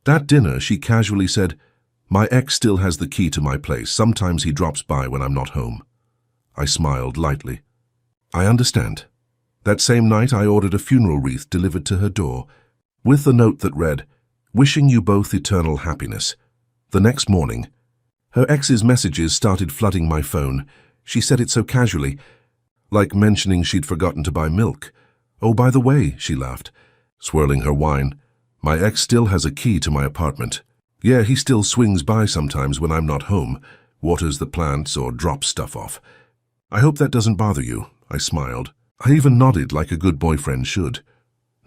That dinner, she casually said, "My ex still has the key to my place. Sometimes he drops by when I'm not home." I smiled lightly. "I understand." That same night, I ordered a funeral wreath delivered to her door, with a note that read, "Wishing you both eternal happiness." The next morning, her ex's messages started flooding my phone. She said it so casually, like mentioning she'd forgotten to buy milk. "Oh, by the way," she laughed, swirling her wine, "my ex still has a key to my apartment. Yeah, he still swings by sometimes when I'm not home, waters the plants or drops stuff off. I hope that doesn't bother you." I smiled. I even nodded like a good boyfriend should.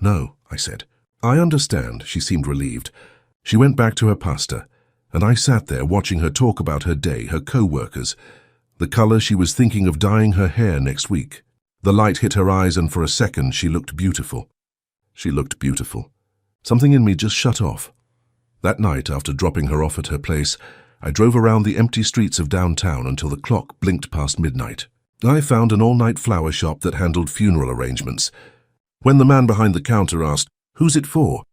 "No," I said. "I understand." She seemed relieved. She went back to her pasta, and I sat there watching her talk about her day, her co-workers, the color she was thinking of dyeing her hair next week. The light hit her eyes, and for a second she looked beautiful. She looked beautiful. Something in me just shut off. That night, after dropping her off at her place, I drove around the empty streets of downtown until the clock blinked past midnight. I found an all-night flower shop that handled funeral arrangements. When the man behind the counter asked, "Who's it for?"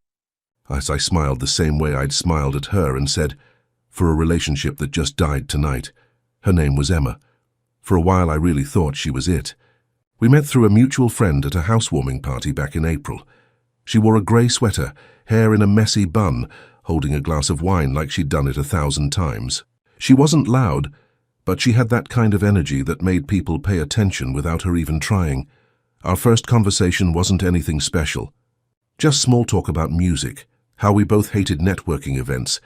I smiled the same way I'd smiled at her and said, "For a relationship that just died tonight." Her name was Emma. For a while I really thought she was it. We met through a mutual friend at a housewarming party back in April. She wore a grey sweater, hair in a messy bun, holding a glass of wine like she'd done it 1,000 times. She wasn't loud, but she had that kind of energy that made people pay attention without her even trying. Our first conversation wasn't anything special. Just small talk about music, how we both hated networking events,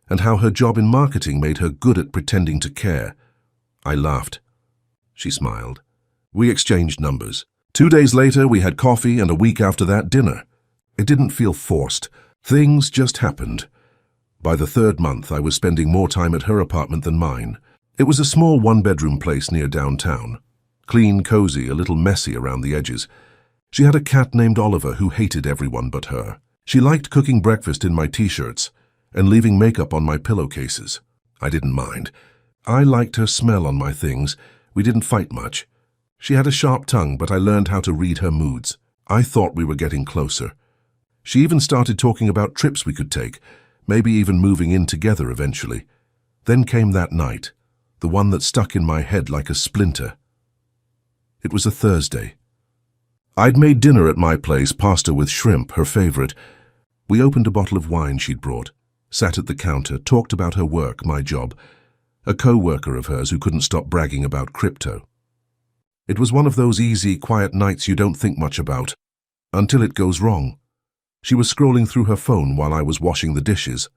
and how her job in marketing made her good at pretending to care. I laughed. She smiled. We exchanged numbers. 2 days later, we had coffee, and a week after that, dinner. It didn't feel forced. Things just happened. By the third month, I was spending more time at her apartment than mine. It was a small one-bedroom place near downtown. Clean, cozy, a little messy around the edges. She had a cat named Oliver who hated everyone but her. She liked cooking breakfast in my t-shirts and leaving makeup on my pillowcases. I didn't mind. I liked her smell on my things. We didn't fight much. She had a sharp tongue, but I learned how to read her moods. I thought we were getting closer. She even started talking about trips we could take, maybe even moving in together eventually. Then came that night, the one that stuck in my head like a splinter. It was a Thursday. I'd made dinner at my place, pasta with shrimp, her favorite. We opened a bottle of wine she'd brought, sat at the counter, talked about her work, my job, a co-worker of hers who couldn't stop bragging about crypto. It was one of those easy, quiet nights you don't think much about, until it goes wrong. She was scrolling through her phone while I was washing the dishes.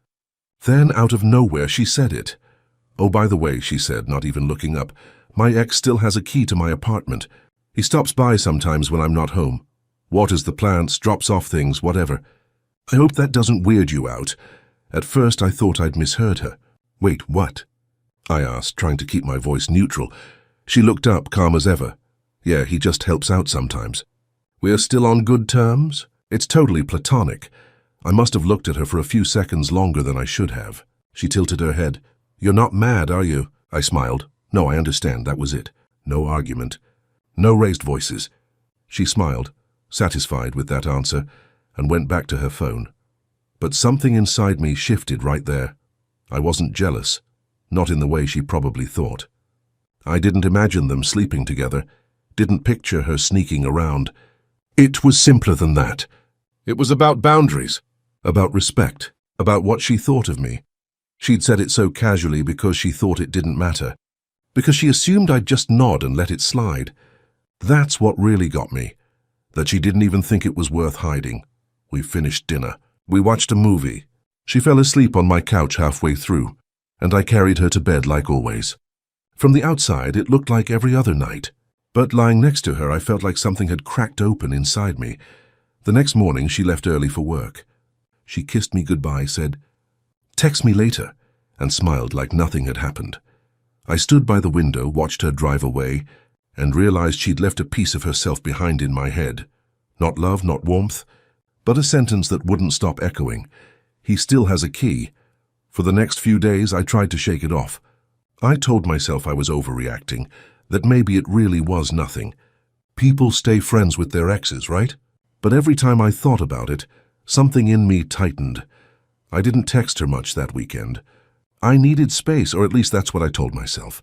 Then, out of nowhere, she said it. "Oh, by the way," she said, not even looking up, "my ex still has a key to my apartment. He stops by sometimes when I'm not home. Waters the plants, drops off things, whatever. I hope that doesn't weird you out." At first, I thought I'd misheard her. "Wait, what?" I asked, trying to keep my voice neutral. She looked up, calm as ever. "Yeah, he just helps out sometimes." "We're still on good terms?" "It's totally platonic." I must have looked at her for a few seconds longer than I should have. She tilted her head. "You're not mad, are you?" I smiled. "No, I understand, that was it. No argument. No raised voices." She smiled, satisfied with that answer, and went back to her phone. But something inside me shifted right there. I wasn't jealous, not in the way she probably thought. I didn't imagine them sleeping together, didn't picture her sneaking around. It was simpler than that. It was about boundaries, about respect, about what she thought of me. She'd said it so casually because she thought it didn't matter, because she assumed I'd just nod and let it slide. That's what really got me, that she didn't even think it was worth hiding. We finished dinner. We watched a movie. She fell asleep on my couch halfway through, and I carried her to bed like always. From the outside, it looked like every other night, but lying next to her, I felt like something had cracked open inside me. The next morning, she left early for work. She kissed me goodbye, said, "Text me later," and smiled like nothing had happened. I stood by the window, watched her drive away, and realized she'd left a piece of herself behind in my head. Not love, not warmth, but a sentence that wouldn't stop echoing. He still has a key. For the next few days, I tried to shake it off. I told myself I was overreacting, that maybe it really was nothing. People stay friends with their exes, right? But every time I thought about it, something in me tightened. I didn't text her much that weekend. I needed space, or at least that's what I told myself.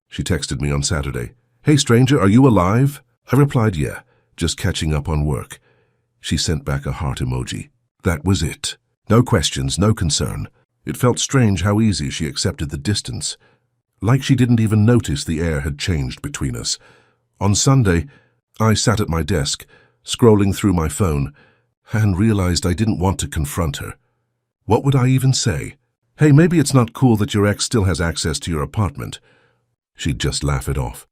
She texted me on Saturday. "Hey stranger, are you alive?" I replied, "Yeah, just catching up on work." She sent back a heart emoji. That was it. No questions, no concern. It felt strange how easy she accepted the distance. Like she didn't even notice the air had changed between us. On Sunday, I sat at my desk, scrolling through my phone, and realized I didn't want to confront her. What would I even say? "Hey, maybe it's not cool that your ex still has access to your apartment." She'd just laugh it off.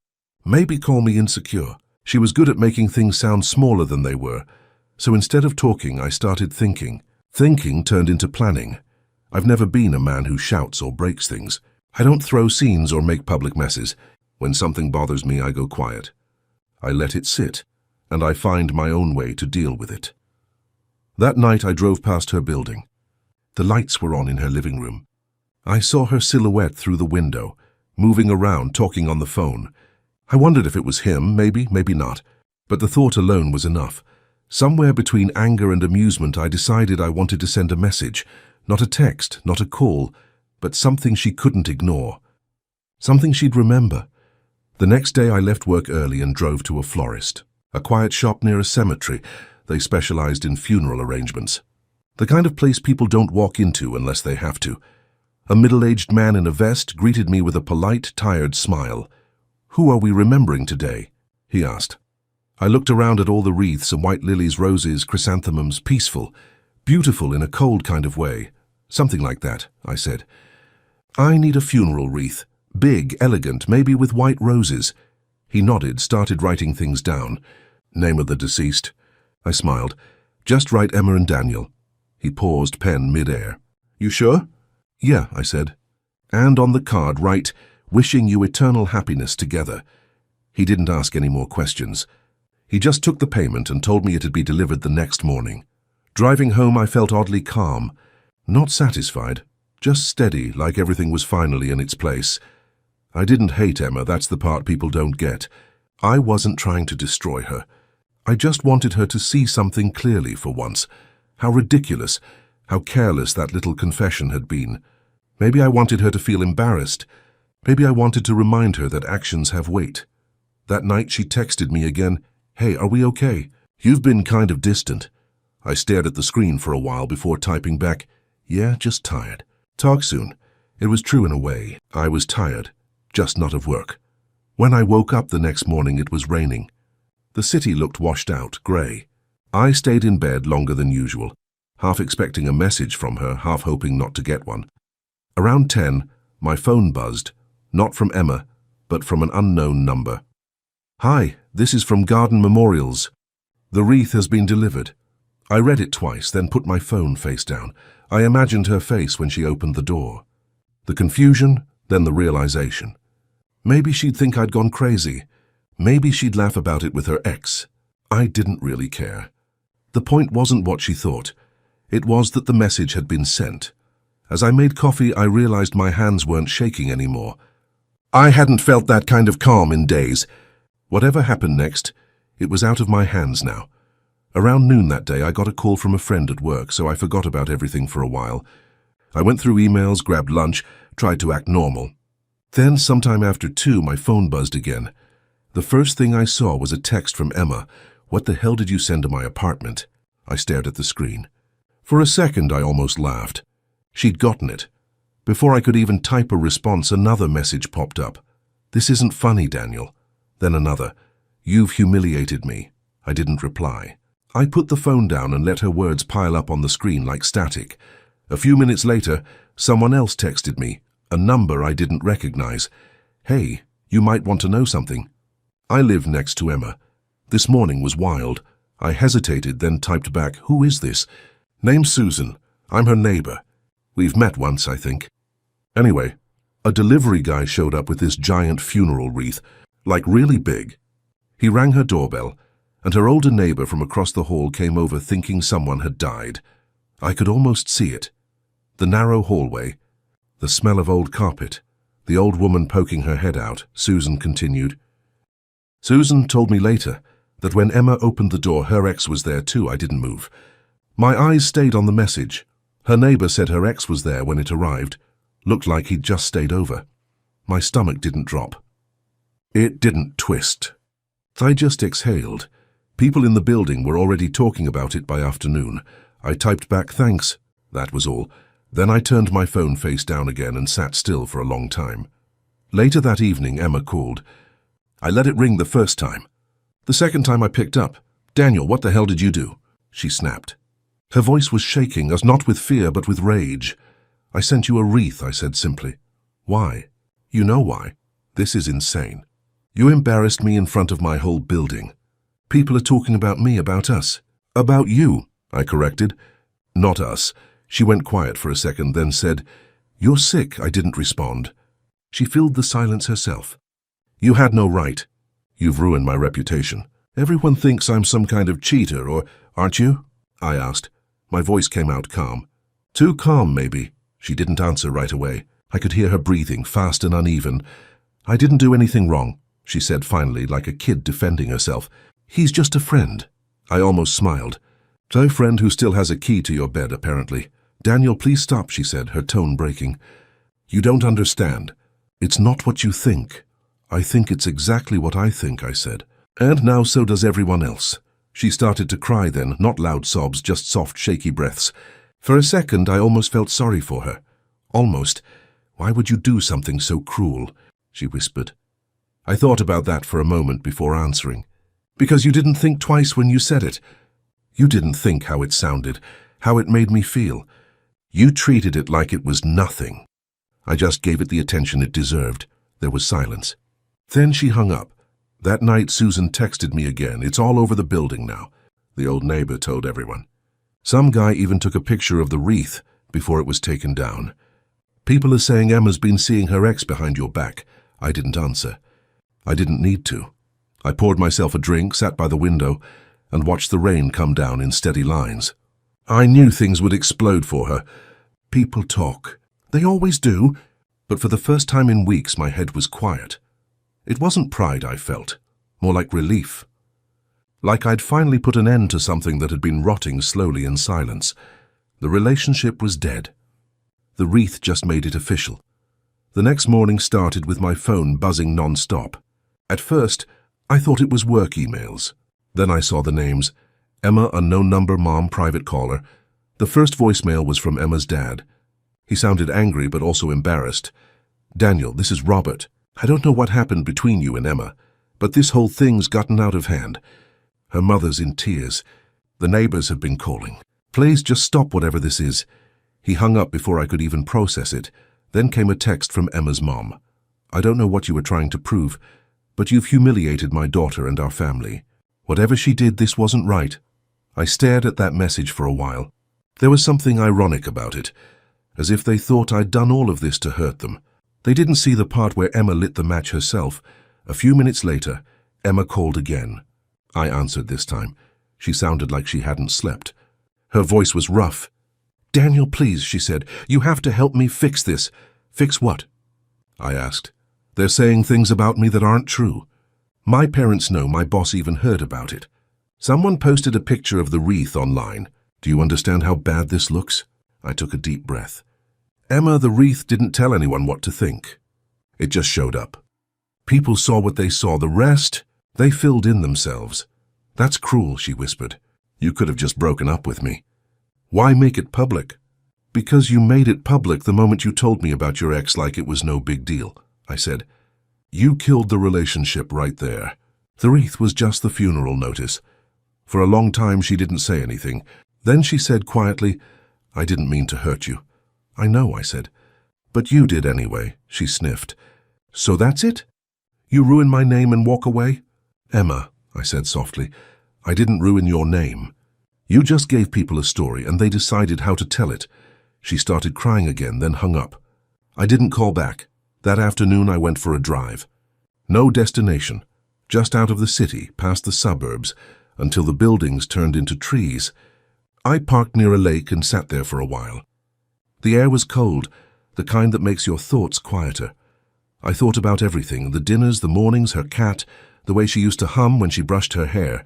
Maybe call me insecure. She was good at making things sound smaller than they were. So instead of talking, I started thinking. Thinking turned into planning. I've never been a man who shouts or breaks things. I don't throw scenes or make public messes. When something bothers me, I go quiet. I let it sit, and I find my own way to deal with it. That night I drove past her building. The lights were on in her living room. I saw her silhouette through the window, moving around, talking on the phone. I wondered if it was him, maybe not, but the thought alone was enough. Somewhere between anger and amusement, I decided I wanted to send a message, not a text, not a call, but something she couldn't ignore. Something she'd remember. The next day I left work early and drove to a florist, a quiet shop near a cemetery. They specialized in funeral arrangements. The kind of place people don't walk into unless they have to. A middle-aged man in a vest greeted me with a polite, tired smile. "Who are we remembering today?" he asked. I looked around at all the wreaths and white lilies, roses, chrysanthemums, peaceful, beautiful in a cold kind of way. "Something like that," I said. "I need a funeral wreath. Big, elegant, maybe with white roses." He nodded, started writing things down. "Name of the deceased?" I smiled. "Just write Emma and Daniel." He paused, pen mid-air. "You sure?" "Yeah," I said. "And on the card write, 'Wishing you eternal happiness together.'" He didn't ask any more questions. He just took the payment and told me it'd be delivered the next morning. Driving home, I felt oddly calm. Not satisfied, just steady, like everything was finally in its place. I didn't hate Emma, that's the part people don't get. I wasn't trying to destroy her. I just wanted her to see something clearly for once. How ridiculous, how careless that little confession had been. Maybe I wanted her to feel embarrassed. Maybe I wanted to remind her that actions have weight. That night she texted me again, "Hey, are we okay? You've been kind of distant." I stared at the screen for a while before typing back, "Yeah, just tired. Talk soon." It was true in a way. I was tired, just not of work. When I woke up the next morning, it was raining. The city looked washed out, grey. I stayed in bed longer than usual, half expecting a message from her, half hoping not to get one. Around 10, my phone buzzed, not from Emma, but from an unknown number. "Hi, this is from Garden Memorials. The wreath has been delivered." I read it twice, then put my phone face down. I imagined her face when she opened the door. The confusion, then the realization. Maybe she'd think I'd gone crazy. Maybe she'd laugh about it with her ex. I didn't really care. The point wasn't what she thought. It was that the message had been sent. As I made coffee, I realized my hands weren't shaking anymore. I hadn't felt that kind of calm in days. Whatever happened next, it was out of my hands now. Around noon that day, I got a call from a friend at work, so I forgot about everything for a while. I went through emails, grabbed lunch, tried to act normal. Then, sometime after 2, my phone buzzed again. The first thing I saw was a text from Emma. "What the hell did you send to my apartment?" I stared at the screen. For a second, I almost laughed. She'd gotten it. Before I could even type a response, another message popped up. "This isn't funny, Daniel." Then another. "You've humiliated me." I didn't reply. I put the phone down and let her words pile up on the screen like static. A few minutes later, someone else texted me, a number I didn't recognize. "Hey, you might want to know something." I live next to Emma. This morning was wild. I hesitated, then typed back, "Who is this?" "Name's Susan. I'm her neighbor. We've met once, I think." Anyway, a delivery guy showed up with this giant funeral wreath, like really big. He rang her doorbell, and her older neighbor from across the hall came over thinking someone had died. I could almost see it. The narrow hallway, the smell of old carpet, the old woman poking her head out, Susan continued. Susan told me later that when Emma opened the door, her ex was there too. I didn't move. My eyes stayed on the message. Her neighbor said her ex was there when it arrived. Looked like he'd just stayed over. My stomach didn't drop. It didn't twist. I just exhaled. People in the building were already talking about it by afternoon. I typed back thanks. That was all. Then I turned my phone face down again and sat still for a long time. Later that evening, Emma called. I let it ring the first time. The second time I picked up. "Daniel, what the hell did you do?" she snapped. Her voice was shaking, as not with fear but with rage. "I sent you a wreath," I said simply. "Why?" "You know why. This is insane. You embarrassed me in front of my whole building. People are talking about me, about us." "About you," I corrected. "Not us." She went quiet for a second, then said, "You're sick." I didn't respond. She filled the silence herself. "You had no right. You've ruined my reputation. Everyone thinks I'm some kind of cheater, or aren't you?" I asked. My voice came out calm. "Too calm, maybe." She didn't answer right away. I could hear her breathing, fast and uneven. "I didn't do anything wrong," she said finally, like a kid defending herself. "He's just a friend." I almost smiled. "A friend who still has a key to your bed, apparently." "Daniel, please stop," she said, her tone breaking. "You don't understand. It's not what you think." "I think it's exactly what I think," I said. "And now so does everyone else." She started to cry then, not loud sobs, just soft, shaky breaths. For a second, I almost felt sorry for her. Almost. "Why would you do something so cruel?" she whispered. I thought about that for a moment before answering. "Because you didn't think twice when you said it. You didn't think how it sounded, how it made me feel. You treated it like it was nothing." I just gave it the attention it deserved. There was silence. Then she hung up. That night, Susan texted me again. "It's all over the building now," the old neighbor told everyone. Some guy even took a picture of the wreath before it was taken down. "People are saying Emma's been seeing her ex behind your back." I didn't answer. I didn't need to. I poured myself a drink, sat by the window, and watched the rain come down in steady lines. I knew things would explode for her. People talk. They always do. But for the first time in weeks, my head was quiet. It wasn't pride I felt, more like relief. Like I'd finally put an end to something that had been rotting slowly in silence. The relationship was dead. The wreath just made it official. The next morning started with my phone buzzing non-stop. At first, I thought it was work emails. Then I saw the names: Emma, unknown number, mom, private caller. The first voicemail was from Emma's dad. He sounded angry but also embarrassed. "Daniel, this is Robert. I don't know what happened between you and Emma, but this whole thing's gotten out of hand." Her mother's in tears. "The neighbors have been calling. Please just stop whatever this is." He hung up before I could even process it. Then came a text from Emma's mom. "I don't know what you were trying to prove, but you've humiliated my daughter and our family. Whatever she did, this wasn't right." I stared at that message for a while. There was something ironic about it, as if they thought I'd done all of this to hurt them. They didn't see the part where Emma lit the match herself. A few minutes later, Emma called again. I answered this time. She sounded like she hadn't slept. Her voice was rough. "Daniel, please," she said. "You have to help me fix this." "Fix what?" I asked. "They're saying things about me that aren't true. My parents know. My boss even heard about it. Someone posted a picture of the wreath online. Do you understand how bad this looks?" I took a deep breath. "Emma, the wreath didn't tell anyone what to think. It just showed up. People saw what they saw. The rest, they filled in themselves." "That's cruel," she whispered. "You could have just broken up with me." "Why make it public?" "Because you made it public the moment you told me about your ex like it was no big deal," I said. "You killed the relationship right there." The wreath was just the funeral notice. For a long time she didn't say anything. Then she said quietly, "I didn't mean to hurt you." "I know," I said. "But you did anyway," she sniffed. "So that's it? You ruin my name and walk away?" "Emma," I said softly, "I didn't ruin your name. You just gave people a story and they decided how to tell it." She started crying again, then hung up. I didn't call back. That afternoon I went for a drive. No destination, just out of the city, past the suburbs, until the buildings turned into trees. I parked near a lake and sat there for a while. The air was cold, the kind that makes your thoughts quieter. I thought about everything: the dinners, the mornings, her cat, the way she used to hum when she brushed her hair.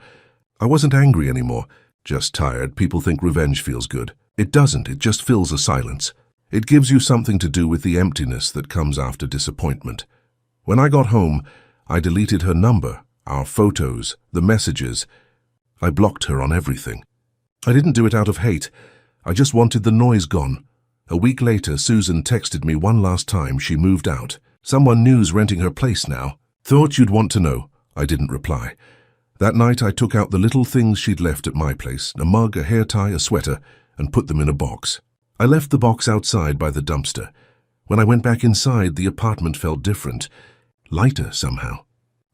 I wasn't angry anymore, just tired. People think revenge feels good. It doesn't, it just fills a silence. It gives you something to do with the emptiness that comes after disappointment. When I got home, I deleted her number, our photos, the messages. I blocked her on everything. I didn't do it out of hate. I just wanted the noise gone. A week later, Susan texted me one last time. She moved out. Someone new's renting her place now. Thought you'd want to know. I didn't reply. That night, I took out the little things she'd left at my place, a mug, a hair tie, a sweater, and put them in a box. I left the box outside by the dumpster. When I went back inside, the apartment felt different, lighter somehow.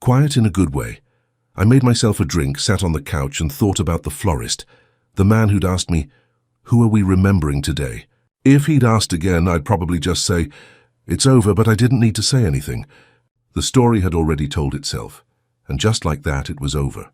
Quiet in a good way. I made myself a drink, sat on the couch, and thought about the florist, the man who'd asked me, "Who are we remembering today?" If he'd asked again, I'd probably just say, "It's over," but I didn't need to say anything. The story had already told itself, and just like that, it was over.